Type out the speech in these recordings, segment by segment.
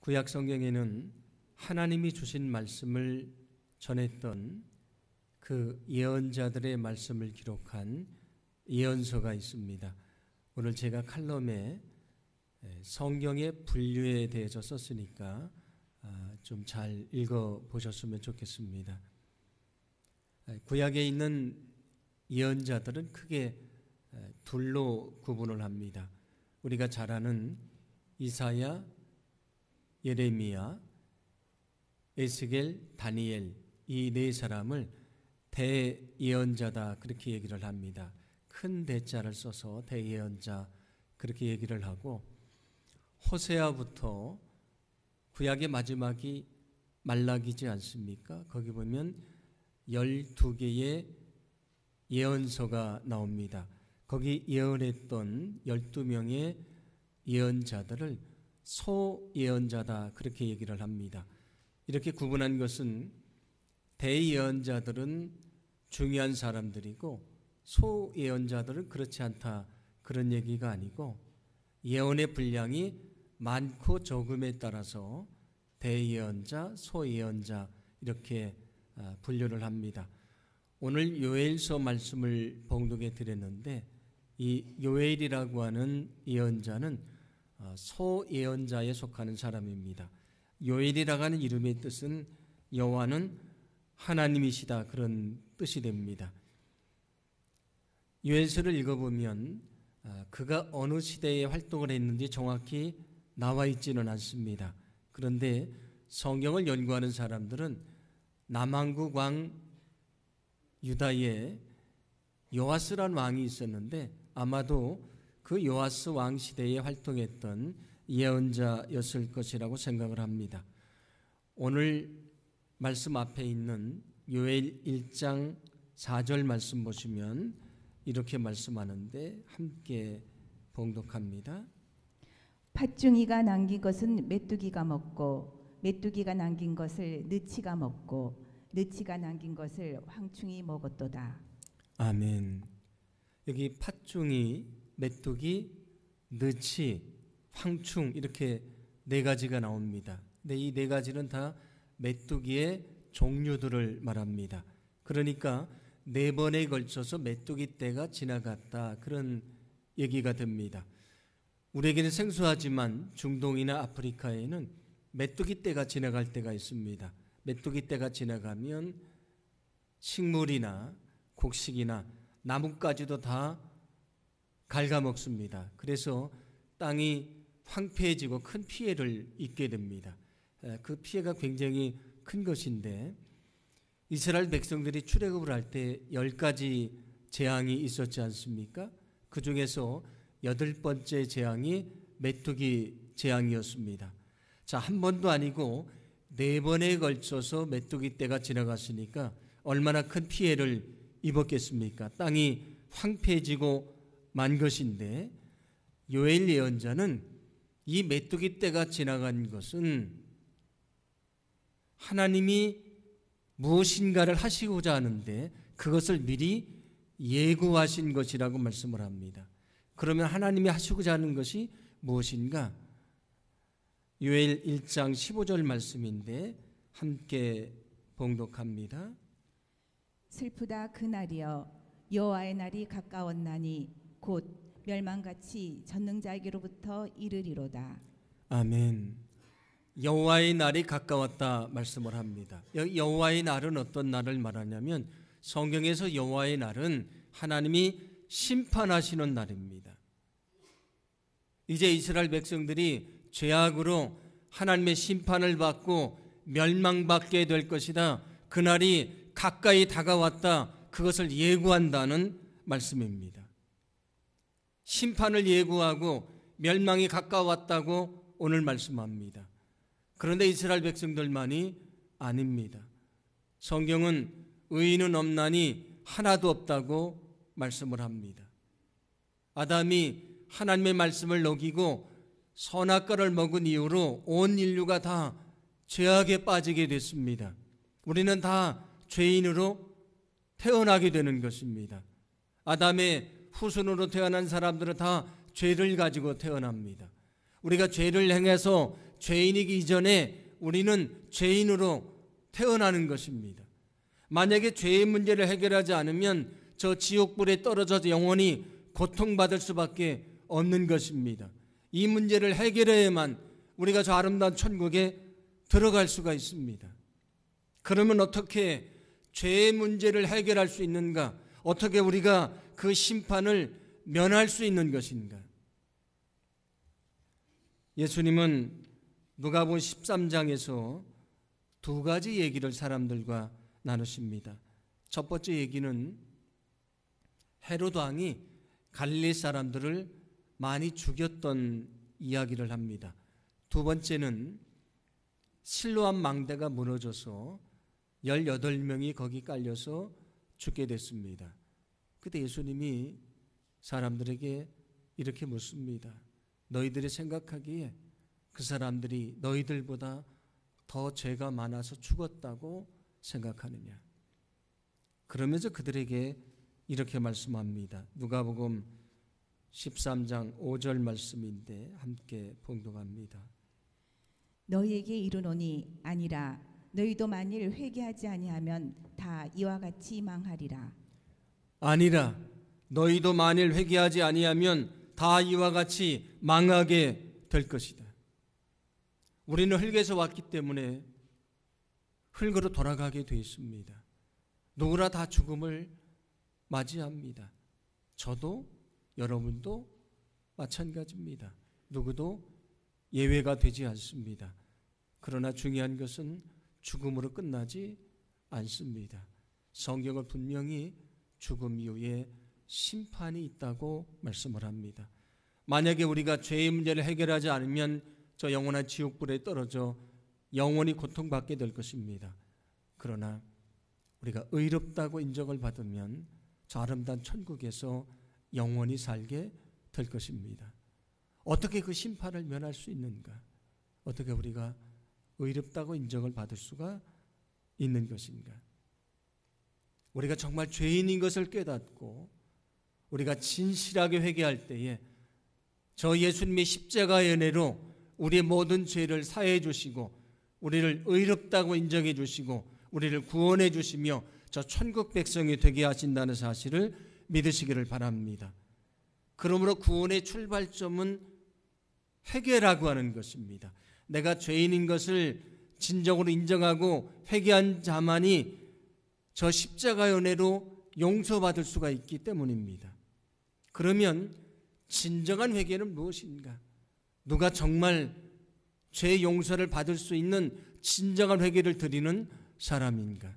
구약 성경에는 하나님이 주신 말씀을 전했던 그 예언자들의 말씀을 기록한 예언서가 있습니다. 오늘 제가 칼럼에 성경의 분류에 대해서 썼으니까 좀 잘 읽어보셨으면 좋겠습니다. 구약에 있는 예언자들은 크게 둘로 구분을 합니다. 우리가 잘 아는 이사야, 예레미야, 에스겔, 다니엘 이 네 사람을 대예언자다 그렇게 얘기를 합니다. 큰 대자를 써서 대예언자 그렇게 얘기를 하고, 호세아부터 구약의 마지막이 말라기지 않습니까? 거기 보면 12개의 예언서가 나옵니다. 거기 예언했던 12명의 예언자들을 소예언자다 그렇게 얘기를 합니다. 이렇게 구분한 것은 대예언자들은 중요한 사람들이고 소예언자들은 그렇지 않다 그런 얘기가 아니고, 예언의 분량이 많고 적음에 따라서 대예언자, 소예언자 이렇게 분류를 합니다. 오늘 요엘서 말씀을 봉독해 드렸는데, 이 요엘이라고 하는 예언자는 소예언자에 속하는 사람입니다. 요엘이라고 하는 이름의 뜻은 여호와는 하나님이시다 그런 뜻이 됩니다. 요엘서를 읽어보면 그가 어느 시대에 활동을 했는지 정확히 나와 있지는 않습니다. 그런데 성경을 연구하는 사람들은 남왕국 왕 유다에 요아스라는 왕이 있었는데 아마도 그 요아스 왕 시대에 활동했던 예언자였을 것이라고 생각을 합니다. 오늘 말씀 앞에 있는 요엘 1장 4절 말씀 보시면 이렇게 말씀하는데 함께 봉독합니다. 팥중이가 남긴 것은 메뚜기가 먹고 메뚜기가 남긴 것을 느치가 먹고 느치가 남긴 것을 황충이 먹었도다. 아멘. 여기 팥중이, 메뚜기, 느치, 황충 이렇게 네 가지가 나옵니다. 근데 이 네 가지는 다 메뚜기의 종류들을 말합니다. 그러니까 네 번에 걸쳐서 메뚜기 때가 지나갔다 그런 얘기가 됩니다. 우리에게는 생소하지만 중동이나 아프리카에는 메뚜기 때가 지나갈 때가 있습니다. 메뚜기 때가 지나가면 식물이나 곡식이나 나뭇가지도 다 갉아먹습니다. 그래서 땅이 황폐해지고 큰 피해를 입게 됩니다. 그 피해가 굉장히 큰 것인데, 이스라엘 백성들이 출애굽을 할 때 10가지 재앙이 있었지 않습니까? 그 중에서 8번째 재앙이 메뚜기 재앙이었습니다. 자, 한 번도 아니고 4번에 걸쳐서 메뚜기 때가 지나갔으니까 얼마나 큰 피해를 입었겠습니까? 땅이 황폐해지고 만 것인데, 요엘 예언자는 이 메뚜기 때가 지나간 것은 하나님이 무엇인가를 하시고자 하는데 그것을 미리 예고하신 것이라고 말씀을 합니다. 그러면 하나님이 하시고자 하는 것이 무엇인가? 요엘 1장 15절 말씀인데 함께 봉독합니다. 슬프다 그날이여, 여호와의 날이 가까웠나니 곧 멸망같이 전능자에게로부터 이르리로다. 아멘. 여호와의 날이 가까웠다 말씀을 합니다. 여호와의 날은 어떤 날을 말하냐면, 성경에서 여호와의 날은 하나님이 심판하시는 날입니다. 이제 이스라엘 백성들이 죄악으로 하나님의 심판을 받고 멸망받게 될 것이다. 그날이 가까이 다가왔다. 그것을 예고한다는 말씀입니다. 심판을 예고하고 멸망이 가까웠다고 오늘 말씀합니다. 그런데 이스라엘 백성들만이 아닙니다. 성경은 의인은 없나니 하나도 없다고 말씀을 합니다. 아담이 하나님의 말씀을 어기고 선악과를 먹은 이후로 온 인류가 다 죄악에 빠지게 됐습니다. 우리는 다 죄인으로 태어나게 되는 것입니다. 아담의 후손으로 태어난 사람들은 다 죄를 가지고 태어납니다. 우리가 죄를 행해서 죄인이기 이전에 우리는 죄인으로 태어나는 것입니다. 만약에 죄의 문제를 해결하지 않으면 저 지옥불에 떨어져서 영원히 고통받을 수밖에 없는 것입니다. 이 문제를 해결해야만 우리가 저 아름다운 천국에 들어갈 수가 있습니다. 그러면 어떻게 죄의 문제를 해결할 수 있는가? 어떻게 우리가 그 심판을 면할 수 있는 것인가? 예수님은 누가복음 13장에서 두 가지 얘기를 사람들과 나누십니다. 첫 번째 얘기는 헤롯 왕이 갈릴리 사람들을 많이 죽였던 이야기를 합니다. 두 번째는 실로암 망대가 무너져서 18명이 거기 깔려서 죽게 됐습니다. 그때 예수님이 사람들에게 이렇게 묻습니다. 너희들이 생각하기에 그 사람들이 너희들보다 더 죄가 많아서 죽었다고 생각하느냐? 그러면서 그들에게 이렇게 말씀합니다. 누가복음 13장 5절 말씀인데 함께 봉독합니다. 너희에게 이르노니 아니라 너희도 만일 회개하지 아니하면 다 이와 같이 망하리라. 아니라 너희도 만일 회개하지 아니하면 다 이와 같이 망하게 될 것이다. 우리는 흙에서 왔기 때문에 흙으로 돌아가게 되어 있습니다. 누구나 다 죽음을 맞이합니다. 저도 여러분도 마찬가지입니다. 누구도 예외가 되지 않습니다. 그러나 중요한 것은 죽음으로 끝나지 않습니다. 성경은 분명히 죽음 이후에 심판이 있다고 말씀을 합니다. 만약에 우리가 죄의 문제를 해결하지 않으면 저 영원한 지옥불에 떨어져 영원히 고통받게 될 것입니다. 그러나 우리가 의롭다고 인정을 받으면 저 아름다운 천국에서 영원히 살게 될 것입니다. 어떻게 그 심판을 면할 수 있는가? 어떻게 우리가 의롭다고 인정을 받을 수가 있는 것인가? 우리가 정말 죄인인 것을 깨닫고 우리가 진실하게 회개할 때에 저 예수님의 십자가의 은혜로 우리의 모든 죄를 사해 주시고 우리를 의롭다고 인정해 주시고 우리를 구원해 주시며 저 천국 백성이 되게 하신다는 사실을 믿으시기를 바랍니다. 그러므로 구원의 출발점은 회개라고 하는 것입니다. 내가 죄인인 것을 진정으로 인정하고 회개한 자만이 저 십자가의 은혜로 용서받을 수가 있기 때문입니다. 그러면 진정한 회개는 무엇인가? 누가 정말 죄 용서를 받을 수 있는 진정한 회개를 드리는 사람인가?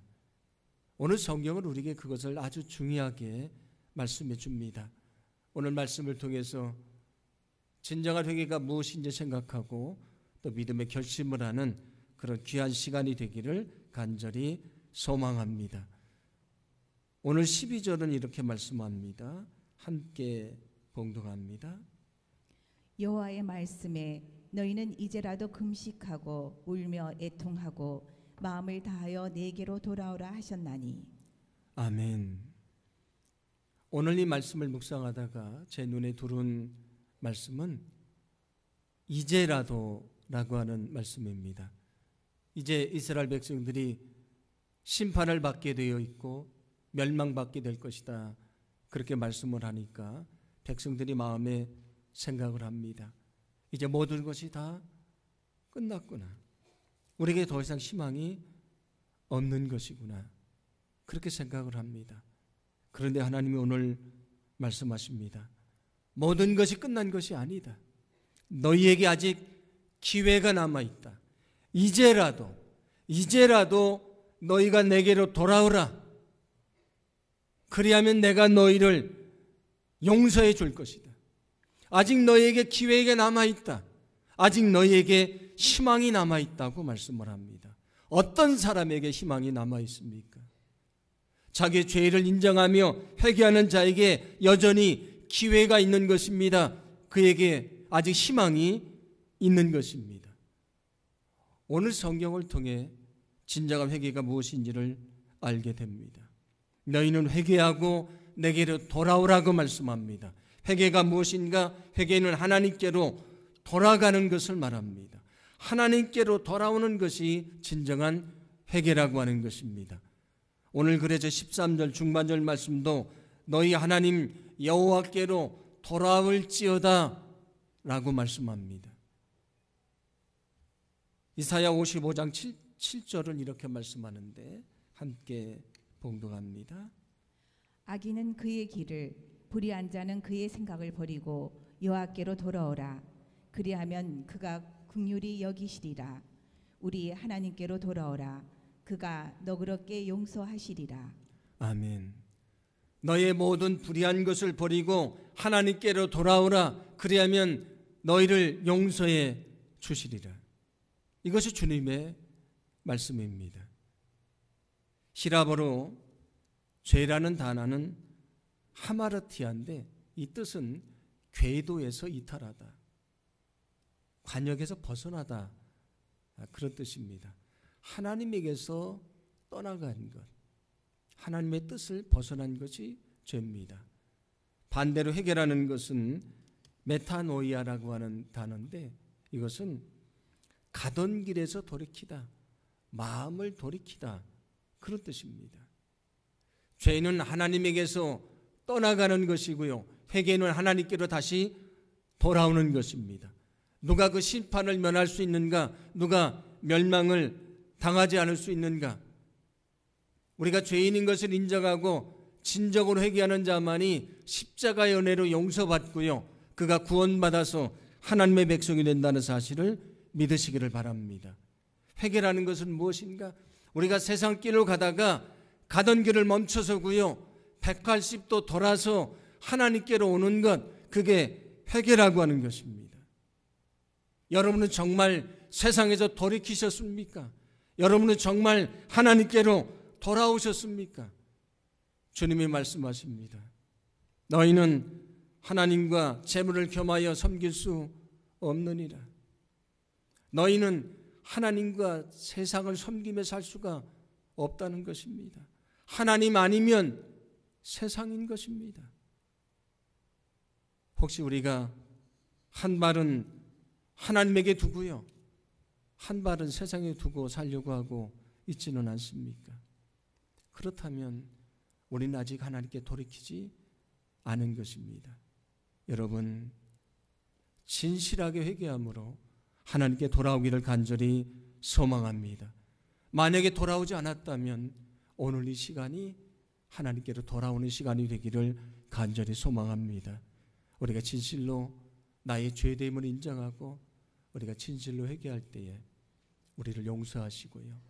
오늘 성경은 우리에게 그것을 아주 중요하게 말씀해 줍니다. 오늘 말씀을 통해서 진정한 회개가 무엇인지 생각하고 또 믿음의 결심을 하는 그런 귀한 시간이 되기를 간절히 소망합니다. 오늘 12절은 이렇게 말씀합니다. 함께 봉독합니다. 여호와의 말씀에 너희는 이제라도 금식하고 울며 애통하고 마음을 다하여 내게로 돌아오라 하셨나니. 아멘. 오늘 이 말씀을 묵상하다가 제 눈에 들어온 말씀은 이제라도라고 하는 말씀입니다. 이제 이스라엘 백성들이 심판을 받게 되어 있고 멸망받게 될 것이다. 그렇게 말씀을 하니까 백성들이 마음에 생각을 합니다. 이제 모든 것이 다 끝났구나. 우리에게 더 이상 희망이 없는 것이구나. 그렇게 생각을 합니다. 그런데 하나님이 오늘 말씀하십니다. 모든 것이 끝난 것이 아니다. 너희에게 아직 기회가 남아있다. 이제라도 너희가 내게로 돌아오라. 그리하면 내가 너희를 용서해 줄 것이다. 아직 너희에게 기회가 남아있다. 아직 너희에게 희망이 남아있다고 말씀을 합니다. 어떤 사람에게 희망이 남아있습니까? 자기의 죄를 인정하며 회개하는 자에게 여전히 기회가 있는 것입니다. 그에게 아직 희망이 있는 것입니다. 오늘 성경을 통해 진정한 회개가 무엇인지를 알게 됩니다. 너희는 회개하고 내게로 돌아오라고 말씀합니다. 회개가 무엇인가? 회개는 하나님께로 돌아가는 것을 말합니다. 하나님께로 돌아오는 것이 진정한 회개라고 하는 것입니다. 오늘 그래서 13절 중반절 말씀도 너희 하나님 여호와께로 돌아올지어다 라고 말씀합니다. 이사야 55장 7절은 이렇게 말씀하는데 함께 봉독합니다. 악인은 그의 길을, 불의한 자는 그의 생각을 버리고 여호와께로 돌아오라. 그리하면 그가 긍휼히 여기시리라. 우리 하나님께로 돌아오라. 그가 너그럽게 용서하시리라. 아멘. 너의 모든 불의한 것을 버리고 하나님께로 돌아오라. 그리하면 너희를 용서해 주시리라. 이것이 주님의 말씀입니다. 히라보로 죄라는 단어는 하마르티아인데 이 뜻은 궤도에서 이탈하다, 관역에서 벗어나다, 그런 뜻입니다. 하나님에게서 떠나간 것, 하나님의 뜻을 벗어난 것이 죄입니다. 반대로 회개라는 것은 메타노이아라고 하는 단어인데 이것은 가던 길에서 돌이키다, 마음을 돌이키다, 그런 뜻입니다. 죄는 하나님에게서 떠나가는 것이고요, 회개는 하나님께로 다시 돌아오는 것입니다. 누가 그 심판을 면할 수 있는가? 누가 멸망을 당하지 않을 수 있는가? 우리가 죄인인 것을 인정하고 진정으로 회개하는 자만이 십자가의 은혜로 용서받고요, 그가 구원받아서 하나님의 백성이 된다는 사실을 믿으시기를 바랍니다. 회개라는 것은 무엇인가? 우리가 세상 길로 가다가 가던 길을 멈춰서고요, 180도 돌아서 하나님께로 오는 것, 그게 회개라고 하는 것입니다. 여러분은 정말 세상에서 돌이키셨습니까? 여러분은 정말 하나님께로 돌아오셨습니까? 주님이 말씀하십니다. 너희는 하나님과 재물을 겸하여 섬길 수 없느니라. 너희는 하나님과 세상을 섬기며 살 수가 없다는 것입니다. 하나님 아니면 세상인 것입니다. 혹시 우리가 한 발은 하나님에게 두고요, 한 발은 세상에 두고 살려고 하고 있지는 않습니까? 그렇다면 우리는 아직 하나님께 돌이키지 않은 것입니다. 여러분, 진실하게 회개함으로 하나님께 돌아오기를 간절히 소망합니다. 만약에 돌아오지 않았다면 오늘 이 시간이 하나님께로 돌아오는 시간이 되기를 간절히 소망합니다. 우리가 진실로 나의 죄됨을 인정하고 우리가 진실로 회개할 때에 우리를 용서하시고요,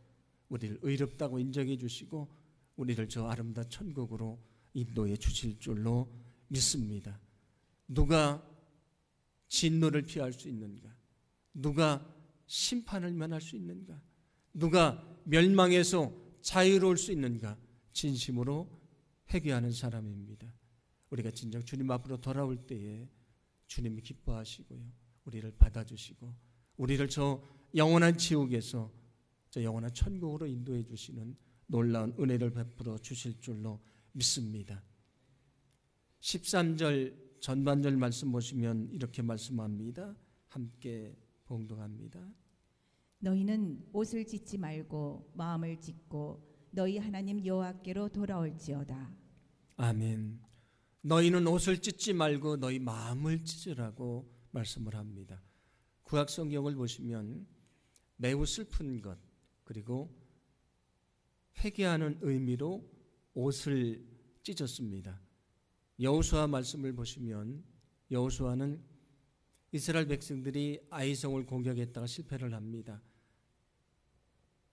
우리를 의롭다고 인정해 주시고 우리를 저 아름다운 천국으로 인도해 주실 줄로 믿습니다. 누가 진노를 피할 수 있는가? 누가 심판을 면할 수 있는가? 누가 멸망에서 자유로울 수 있는가? 진심으로 회개하는 사람입니다. 우리가 진정 주님 앞으로 돌아올 때에 주님이 기뻐하시고요, 우리를 받아주시고 우리를 저 영원한 지옥에서 저 영원한 천국으로 인도해 주시는 놀라운 은혜를 베풀어 주실 줄로 믿습니다. 13절 전반절 말씀 보시면 이렇게 말씀합니다. 함께 봉독합니다. 너희는 옷을 찢지 말고 마음을 찢고 너희 하나님 여호와께로 돌아올지어다. 아멘. 너희는 옷을 찢지 말고 너희 마음을 찢으라고 말씀을 합니다. 구약성경을 보시면 매우 슬픈 것, 그리고 회개하는 의미로 옷을 찢었습니다. 여호수아 말씀을 보시면 여호수아는 이스라엘 백성들이 아이성을 공격했다가 실패를 합니다.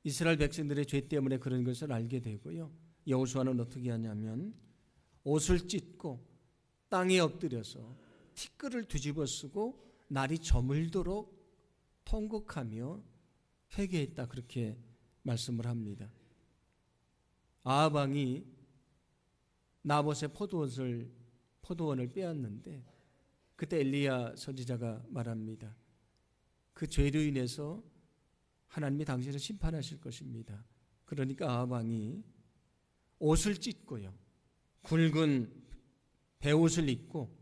이스라엘 백성들의 죄 때문에 그런 것을 알게 되고요, 여호수아는 어떻게 하냐면 옷을 찢고 땅에 엎드려서 티끌을 뒤집어 쓰고 날이 저물도록 통곡하며 회개했다, 그렇게 말씀을 합니다. 아합 왕이 나봇의 포도원을 빼앗는데 그때 엘리야 선지자가 말합니다. 그 죄로 인해서 하나님이 당신을 심판하실 것입니다. 그러니까 아합 왕이 옷을 찢고요, 굵은 베옷을 입고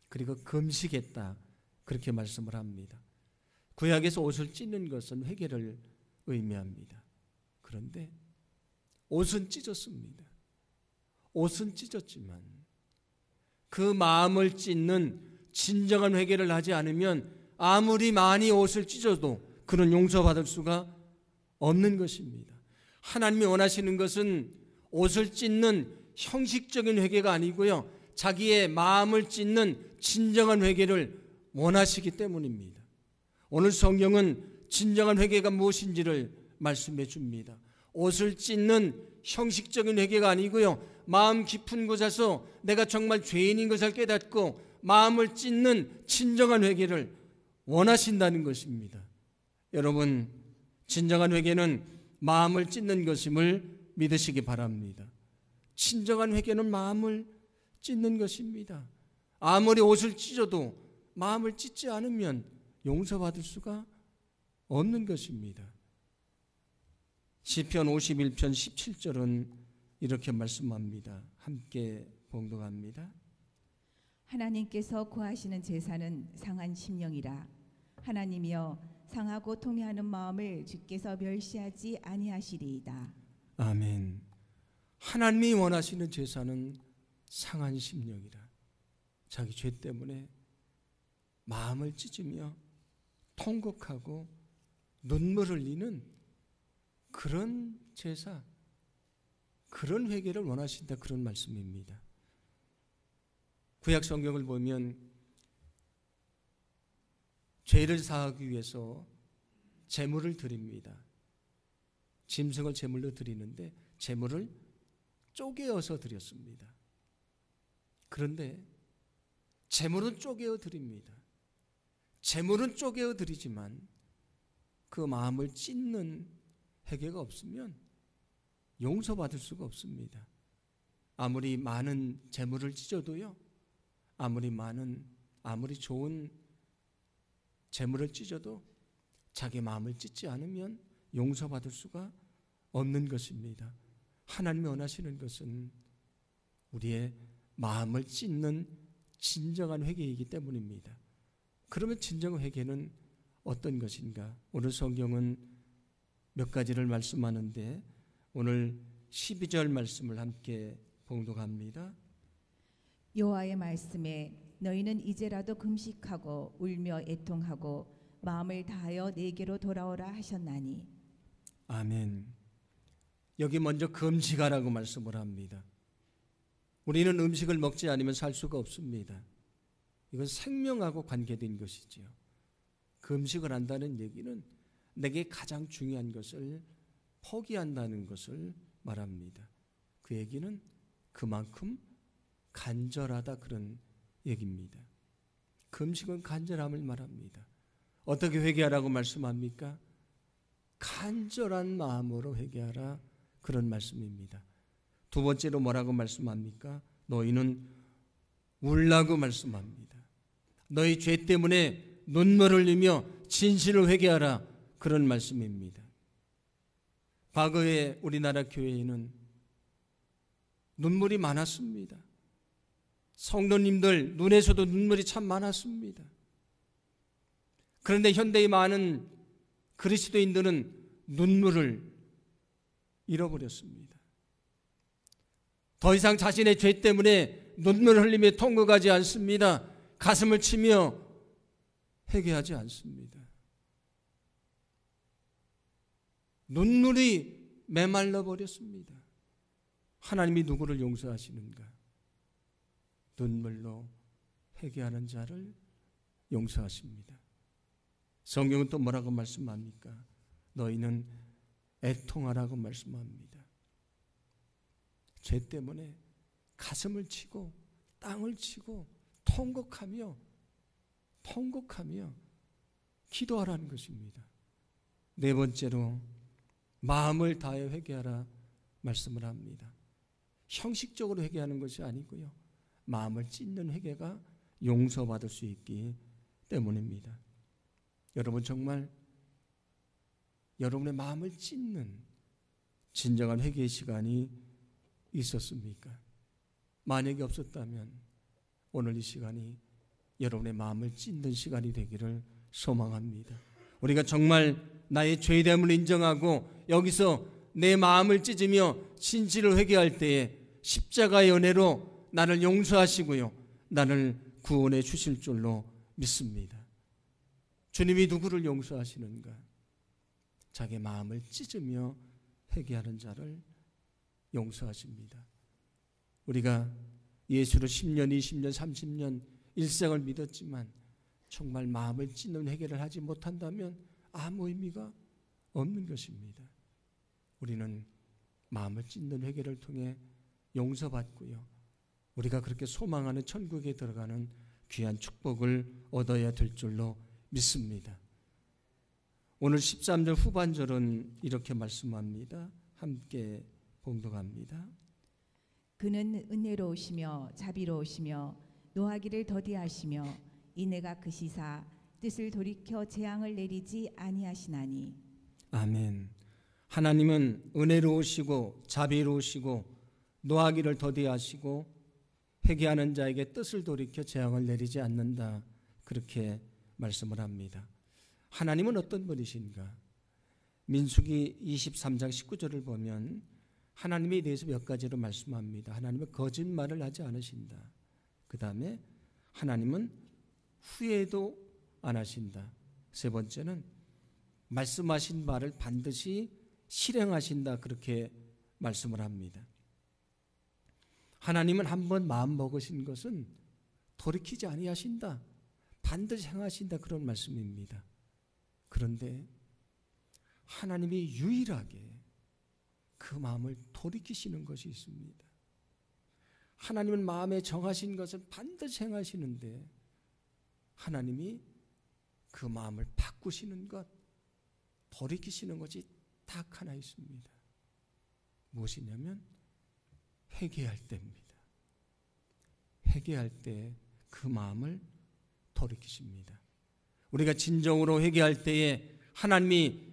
그리고 금식했다, 그렇게 말씀을 합니다. 구약에서 옷을 찢는 것은 회개를 의미합니다. 그런데 옷은 찢었습니다. 옷은 찢었지만 그 마음을 찢는 진정한 회개를 하지 않으면 아무리 많이 옷을 찢어도 그는 용서받을 수가 없는 것입니다. 하나님이 원하시는 것은 옷을 찢는 형식적인 회개가 아니고요, 자기의 마음을 찢는 진정한 회개를 원하시기 때문입니다. 오늘 성경은 진정한 회개가 무엇인지를 말씀해 줍니다. 옷을 찢는 형식적인 회개가 아니고요, 마음 깊은 곳에서 내가 정말 죄인인 것을 깨닫고 마음을 찢는 진정한 회개를 원하신다는 것입니다. 여러분, 진정한 회개는 마음을 찢는 것임을 믿으시기 바랍니다. 진정한 회개는 마음을 찢는 것입니다. 아무리 옷을 찢어도 마음을 찢지 않으면 용서받을 수가 없는 것입니다. 시편 51편 17절은 이렇게 말씀합니다. 함께 봉독합니다. 하나님께서 구하시는 제사는 상한 심령이라. 하나님이여 상하고 통회하는 마음을 주께서 멸시하지 아니하시리이다. 아멘. 하나님이 원하시는 제사는 상한 심령이라. 자기 죄 때문에 마음을 찢으며 통곡하고 눈물 흘리는 그런 제사, 그런 회개를 원하신다, 그런 말씀입니다. 구약 성경을 보면 죄를 사하기 위해서 제물을 드립니다. 짐승을 제물로 드리는데 제물을 쪼개어서 드렸습니다. 그런데 제물은 쪼개어 드립니다. 제물은 쪼개어 드리지만 그 마음을 찢는 회개가 없으면 용서받을 수가 없습니다. 아무리 많은 제물을 찢어도요, 아무리 좋은 제물을 찢어도 자기 마음을 찢지 않으면 용서받을 수가 없는 것입니다. 하나님이 원하시는 것은 우리의 마음을 찢는 진정한 회개이기 때문입니다. 그러면 진정 회개는 어떤 것인가? 오늘 성경은 몇 가지를 말씀하는데 오늘 12절 말씀을 함께 봉독합니다. 여호와의 말씀에 너희는 이제라도 금식하고 울며 애통하고 마음을 다하여 내게로 돌아오라 하셨나니. 아멘. 여기 먼저 금식하라고 말씀을 합니다. 우리는 음식을 먹지 않으면 살 수가 없습니다. 이건 생명하고 관계된 것이지요. 금식을 한다는 얘기는 내게 가장 중요한 것을 포기한다는 것을 말합니다. 그 얘기는 그만큼 간절하다, 그런 얘기입니다. 금식은 간절함을 말합니다. 어떻게 회개하라고 말씀합니까? 간절한 마음으로 회개하라, 그런 말씀입니다. 두 번째로 뭐라고 말씀합니까? 너희는 울라고 말씀합니다. 너희 죄 때문에 눈물을 흘리며 진실을 회개하라, 그런 말씀입니다. 과거에 우리나라 교회에는 눈물이 많았습니다. 성도님들 눈에서도 눈물이 참 많았습니다. 그런데 현대의 많은 그리스도인들은 눈물을 잃어버렸습니다. 더 이상 자신의 죄 때문에 눈물을 흘리며 통곡하지 않습니다. 가슴을 치며 회개하지 않습니다. 눈물이 메말라 버렸습니다. 하나님이 누구를 용서하시는가? 눈물로 회개하는 자를 용서하십니다. 성경은 또 뭐라고 말씀합니까? 너희는 애통하라고 말씀합니다. 죄 때문에 가슴을 치고 땅을 치고 통곡하며 기도하라는 것입니다. 네 번째로 마음을 다해 회개하라 말씀을 합니다. 형식적으로 회개하는 것이 아니고요, 마음을 찢는 회개가 용서받을 수 있기 때문입니다. 여러분, 정말 여러분의 마음을 찢는 진정한 회개의 시간이 있었습니까? 만약에 없었다면 오늘 이 시간이 여러분의 마음을 찢는 시간이 되기를 소망합니다. 우리가 정말 나의 죄됨을 인정하고 여기서 내 마음을 찢으며 진실을 회개할 때에 십자가의 은혜로 나를 용서하시고요, 나를 구원해 주실 줄로 믿습니다. 주님이 누구를 용서하시는가? 자기 마음을 찢으며 회개하는 자를 용서하십니다. 우리가 예수를 10년, 20년, 30년 일생을 믿었지만 정말 마음을 찢는 회개를 하지 못한다면 아무 의미가 없는 것입니다. 우리는 마음을 찢는 회개를 통해 용서받고요, 우리가 그렇게 소망하는 천국에 들어가는 귀한 축복을 얻어야 될 줄로 믿습니다. 오늘 13절 후반절은 이렇게 말씀합니다. 함께 봉독합니다. 그는 은혜로우시며 자비로우시며 노하기를 더디하시며 이내가 크시사 뜻을 돌이켜 재앙을 내리지 아니하시나니. 아멘. 하나님은 은혜로우시고 자비로우시고 노하기를 더디하시고 회개하는 자에게 뜻을 돌이켜 재앙을 내리지 않는다, 그렇게 말씀을 합니다. 하나님은 어떤 분이신가? 민수기 23장 19절을 보면 하나님에 대해서 몇 가지로 말씀합니다. 하나님은 거짓말을 하지 않으신다. 그 다음에 하나님은 후회도 안 하신다. 세 번째는 말씀하신 바를 반드시 실행하신다, 그렇게 말씀을 합니다. 하나님은 한번 마음 먹으신 것은 돌이키지 아니하신다, 반드시 행하신다, 그런 말씀입니다. 그런데 하나님이 유일하게 그 마음을 돌이키시는 것이 있습니다. 하나님은 마음에 정하신 것을 반드시 행하시는데 하나님이 그 마음을 바꾸시는 것, 돌이키시는 것이 딱 하나 있습니다. 무엇이냐면 회개할 때입니다. 회개할 때 그 마음을 돌이키십니다. 우리가 진정으로 회개할 때에 하나님이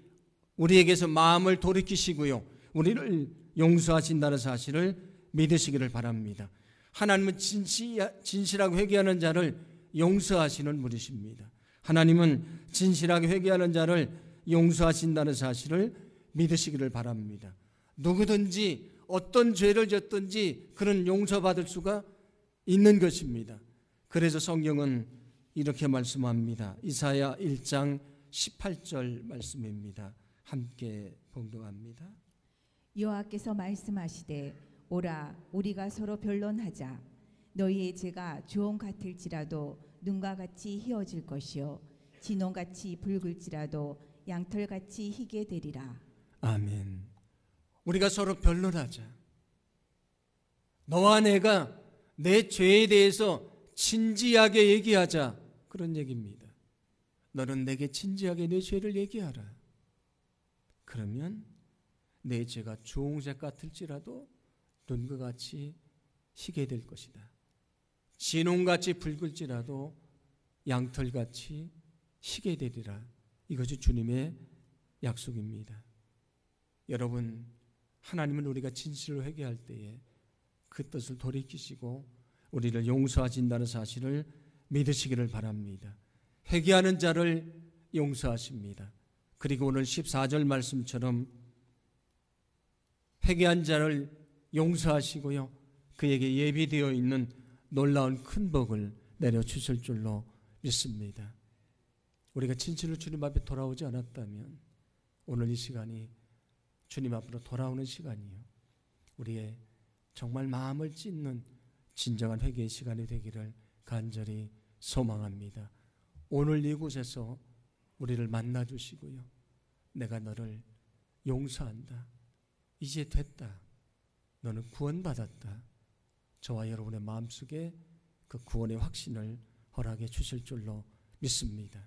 우리에게서 마음을 돌이키시고요, 우리를 용서하신다는 사실을 믿으시기를 바랍니다. 하나님은 진실하게 회개하는 자를 용서하시는 분이십니다. 하나님은 진실하게 회개하는 자를 용서하신다는 사실을 믿으시기를 바랍니다. 누구든지 어떤 죄를 졌든지 그는 용서받을 수가 있는 것입니다. 그래서 성경은 이렇게 말씀합니다. 이사야 1장 18절 말씀입니다. 함께 봉독합니다. 여호와께서 말씀하시되 오라 우리가 서로 변론하자. 너희의 죄가 주홍 같을지라도 눈과 같이 희어질 것이요 진홍같이 붉을지라도 양털같이 희게 되리라. 아멘. 우리가 서로 변론하자. 너와 내가 내 죄에 대해서 진지하게 얘기하자, 그런 얘기입니다. 너는 내게 진지하게 내 죄를 얘기하라. 그러면 내 죄가 주홍색 같을지라도 눈과 같이 희게 될 것이다. 진홍같이 붉을지라도 양털같이 희게 되리라. 이것이 주님의 약속입니다. 여러분, 하나님은 우리가 진실로 회개할 때에 그 뜻을 돌이키시고 우리를 용서하신다는 사실을 믿으시기를 바랍니다. 회개하는 자를 용서하십니다. 그리고 오늘 14절 말씀처럼 회개한 자를 용서하시고요, 그에게 예비되어 있는 놀라운 큰 복을 내려주실 줄로 믿습니다. 우리가 진실로 주님 앞에 돌아오지 않았다면 오늘 이 시간이 주님 앞으로 돌아오는 시간이요, 우리의 정말 마음을 찢는 진정한 회개의 시간이 되기를 간절히 소망합니다. 오늘 이곳에서 우리를 만나 주시고요, 내가 너를 용서한다, 이제 됐다, 너는 구원받았다, 저와 여러분의 마음속에 그 구원의 확신을 허락해 주실 줄로 믿습니다.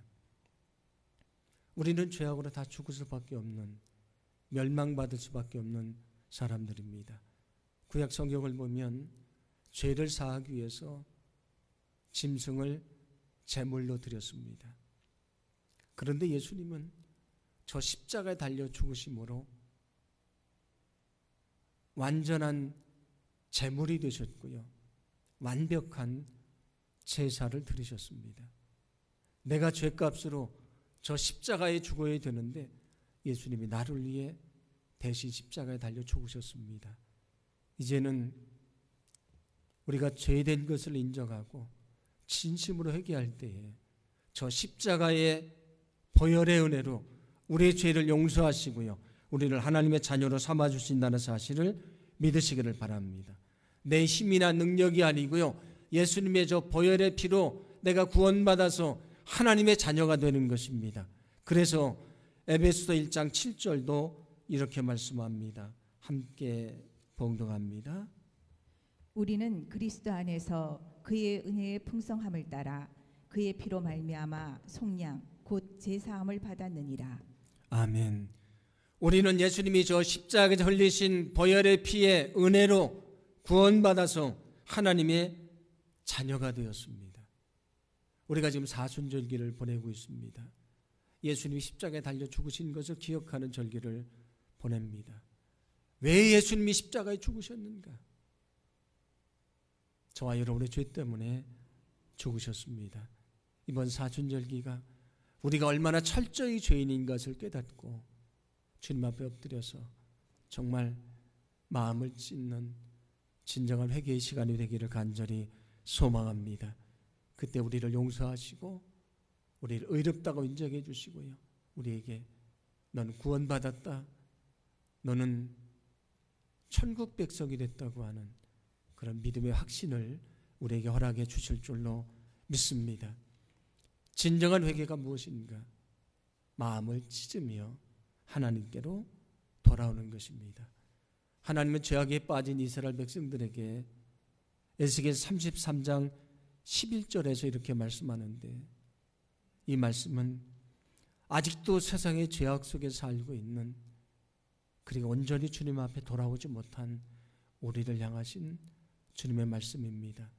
우리는 죄악으로 다 죽을 수밖에 없는, 멸망받을 수밖에 없는 사람들입니다. 구약 성경을 보면 죄를 사하기 위해서 짐승을 제물로 드렸습니다. 그런데 예수님은 저 십자가에 달려 죽으심으로 완전한 제물이 되셨고요, 완벽한 제사를 드리셨습니다. 내가 죄값으로 저 십자가에 죽어야 되는데 예수님이 나를 위해 대신 십자가에 달려 죽으셨습니다. 이제는 우리가 죄된 것을 인정하고 진심으로 회개할 때에 저 십자가의 보혈의 은혜로 우리의 죄를 용서하시고요, 우리를 하나님의 자녀로 삼아주신다는 사실을 믿으시기를 바랍니다. 내 힘이나 능력이 아니고요, 예수님의 저 보혈의 피로 내가 구원받아서 하나님의 자녀가 되는 것입니다. 그래서 에베소서 1장 7절도 이렇게 말씀합니다. 함께 봉독합니다. 우리는 그리스도 안에서 그의 은혜의 풍성함을 따라 그의 피로 말미암아 속량 곧 제사함을 받았느니라. 아멘. 우리는 예수님이 저 십자가에서 흘리신 보혈의 피의 은혜로 구원받아서 하나님의 자녀가 되었습니다. 우리가 지금 사순절기를 보내고 있습니다. 예수님이 십자가에 달려 죽으신 것을 기억하는 절기를 보냅니다. 왜 예수님이 십자가에 죽으셨는가? 저와 여러분의 죄 때문에 죽으셨습니다. 이번 사순절기가 우리가 얼마나 철저히 죄인인 것을 깨닫고 주님 앞에 엎드려서 정말 마음을 찢는 진정한 회개의 시간이 되기를 간절히 소망합니다. 그때 우리를 용서하시고 우리를 의롭다고 인정해 주시고요, 우리에게 너는 구원받았다, 너는 천국 백성이 됐다고 하는 그런 믿음의 확신을 우리에게 허락해 주실 줄로 믿습니다. 진정한 회개가 무엇인가? 마음을 찢으며 하나님께로 돌아오는 것입니다. 하나님은 죄악에 빠진 이스라엘 백성들에게 에스겔 33장 11절에서 이렇게 말씀하는데, 이 말씀은 아직도 세상의 죄악 속에 살고 있는, 그리고 온전히 주님 앞에 돌아오지 못한 우리를 향하신 주님의 말씀입니다.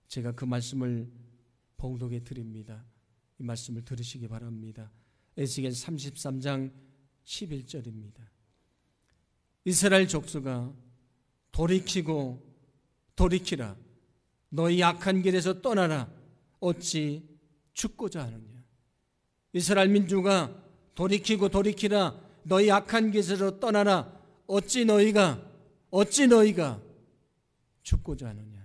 제가 그 말씀을 봉독해 드립니다. 이 말씀을 들으시기 바랍니다. 에스겔 33장 11절입니다. 이스라엘 족속아, 돌이키라. 너희 악한 길에서 떠나라. 어찌 죽고자 하느냐. 이스라엘 민족아, 돌이키라. 너희 악한 길에서 떠나라. 어찌 너희가 죽고자 하느냐.